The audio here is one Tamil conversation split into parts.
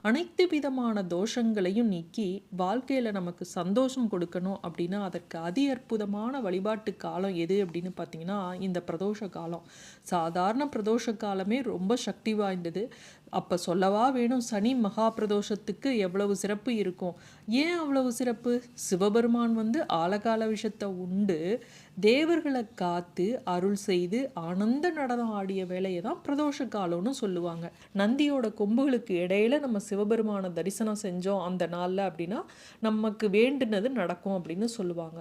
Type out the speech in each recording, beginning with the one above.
அனைத்து விதமான தோஷங்களையும் நீக்கி வாழ்க்கையில் நமக்கு சந்தோஷம் கொடுக்கணும் அப்படின்னா அதற்கு அதி அற்புதமான வழிபாட்டு காலம் எது அப்படின்னு பார்த்தீங்கன்னா இந்த பிரதோஷ காலம். சாதாரண பிரதோஷ காலமே ரொம்ப சக்தி வாய்ந்தது. அப்போ சொல்லவா வேணும், சனி மகா பிரதோஷத்துக்கு எவ்வளவு சிறப்பு இருக்கும். ஏன் அவ்வளவு சிறப்பு? சிவபெருமான் ஆலகால விஷத்தை உண்டு தேவர்களை காத்து அருள் செய்து ஆனந்த நடனம் ஆடிய வேலையை தான் பிரதோஷ காலம்னு சொல்லுவாங்க. நந்தியோட கொம்புகளுக்கு இடையில நம்ம சிவபெருமான தரிசனம் செஞ்சோம் அந்த நாளில் அப்படின்னா நமக்கு வேண்டுனது நடக்கும் அப்படின்னு சொல்லுவாங்க.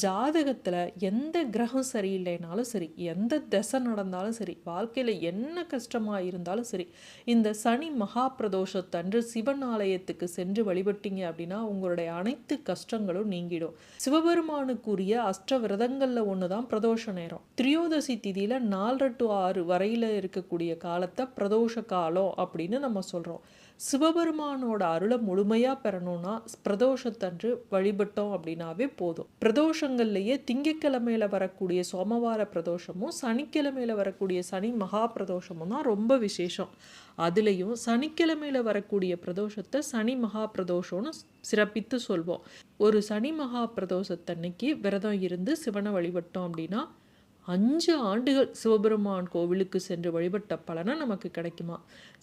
ஜாதகத்தில் எந்த கிரகம் சரியில்லைனாலும் சரி, எந்த திசை நடந்தாலும் சரி, வாழ்க்கையில் என்ன கஷ்டமாக இருந்தாலும் சரி, இந்த சனி மகா பிரதோஷத்தன்று சிவன் ஆலயத்துக்கு சென்று வழிபட்டீங்க அப்படின்னா உங்களுடைய அனைத்து கஷ்டங்களும் நீங்கிடும். சிவபெருமானுக்குரிய அஷ்டவிரதங்கள் ஒன்று தான் பிரதோஷ நேரம். திரியோதசி திதியில 4 to 6 வரையில இருக்கக்கூடிய காலத்தை பிரதோஷ காலம் அப்படின்னு நம்ம சொல்றோம். சிவபெருமானோட அருளை முழுமையா பெறணும்னா பிரதோஷத்தன்று வழிபட்டோம் அப்படின்னாவே போதும். பிரதோஷங்கள்லயே திங்கட்கிழமையில வரக்கூடிய சோமவார பிரதோஷமும் சனிக்கிழமையில வரக்கூடிய சனி மகா பிரதோஷமும் தான் ரொம்ப விசேஷம். அதுலேயும் சனிக்கிழமையில வரக்கூடிய பிரதோஷத்தை சனி மகா பிரதோஷம்னு சிறப்பித்து சொல்வோம். ஒரு சனி மகா பிரதோஷத்தன்னைக்கு விரதம் இருந்து சிவனை வழிபட்டோம் அப்படின்னா 5 ஆண்டுகள் சிவபெருமான் கோவிலுக்கு சென்று வழிபட்ட பலனை நமக்கு கிடைக்குமா.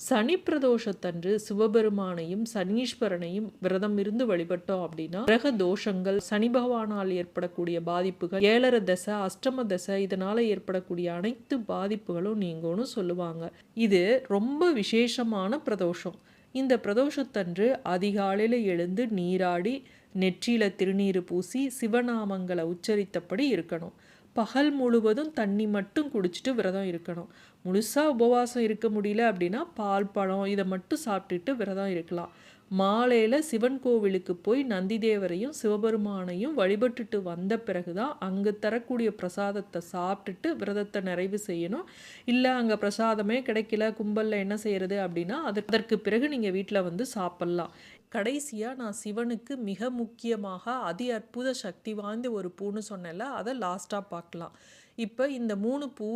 சனி பிரதோஷத்தன்று சிவபெருமானையும் சனீஸ்வரனையும் விரதம் இருந்து வழிபட்டோம் அப்படின்னா கிரக தோஷங்கள், சனி பகவானால் ஏற்படக்கூடிய பாதிப்புகள், 7 தசை அஷ்டம தசை இதனால ஏற்படக்கூடிய அனைத்து பாதிப்புகளும் நீங்கும்னு சொல்லுவாங்க. இது ரொம்ப விசேஷமான பிரதோஷம். இந்த பிரதோஷத்தன்று அதிகாலையில் எழுந்து நீராடி நெற்றியில திருநீர் பூசி சிவநாமங்களை உச்சரித்தபடி இருக்கணும். பகல் முழுவதும் தண்ணி மட்டும் குடிச்சிட்டு விரதம் இருக்கணும். முழுசாக உபவாசம் இருக்க முடியல அப்படின்னா பால் பழம் இதை மட்டும் சாப்பிட்டுட்டு விரதம் இருக்கலாம். மாலையில் சிவன் கோவிலுக்கு போய் நந்திதேவரையும் சிவபெருமானையும் வழிபட்டுட்டு வந்த பிறகுதான் அங்கே தரக்கூடிய பிரசாதத்தை சாப்பிட்டுட்டு விரதத்தை நிறைவு செய்யணும். இல்லை அங்கே பிரசாதமே கிடைக்கல, கும்பலில் என்ன செய்யறது அப்படின்னா அதற்கு பிறகு நீங்கள் வீட்டில் சாப்பிட்லாம். கடைசியாக நான் சிவனுக்கு மிக முக்கியமாக அதி அற்புத சக்தி வாய்ந்த ஒரு பூன்னு சொன்னேன்ல, அதை லாஸ்ட்டாக பார்க்கலாம். இப்போ இந்த 3 பூ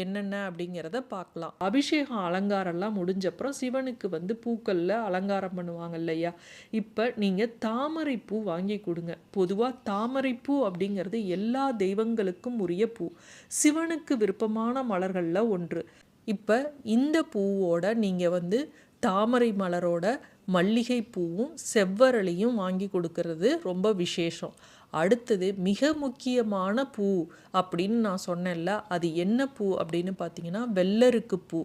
என்னென்ன அப்படிங்கிறத பார்க்கலாம். அபிஷேகம் அலங்காரம்லாம் முடிஞ்சப்புறம் சிவனுக்கு பூக்களில் அலங்காரம் பண்ணுவாங்க இல்லையா. இப்போ நீங்கள் தாமரை பூ வாங்கி கொடுங்க. பொதுவாக தாமரை பூ அப்படிங்கிறது எல்லா தெய்வங்களுக்கும் உரிய பூ, சிவனுக்கு விருப்பமான மலர்களில் ஒன்று. இப்போ இந்த பூவோட நீங்கள் தாமரை மலரோட மல்லிகை பூவும் செவ்வரளியும் வாங்கி கொடுக்கறது ரொம்ப விசேஷம். அடுத்தது மிக முக்கியமான பூ அப்படின்னு நான் சொன்னேன்ல, அது என்ன பூ அப்படின்னு பார்த்தீங்கன்னா வெள்ளருக்கு பூ.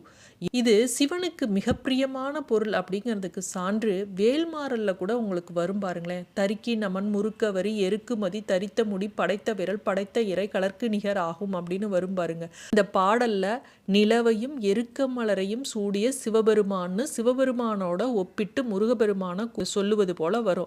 இது சிவனுக்கு மிக பிரியமான பொருள் அப்படிங்கிறதுக்கு சான்று வேல்மாறல்ல கூட உங்களுக்கு வரும் பாருங்களேன். தரிக்கி நமன் முறுக்கவரி எருக்குமதி தரித்த முடி படைத்த விரல் படைத்த இறை கலர்க்கு நிகர் ஆகும் அப்படின்னு வரும் பாருங்க. இந்த பாடல்ல நிலவையும் எருக்க மலரையும் சூடிய சிவபெருமான்னு சிவபெருமானோட ஒப்பிட்டு முருகபெருமான சொல்லுவது போல வரும்.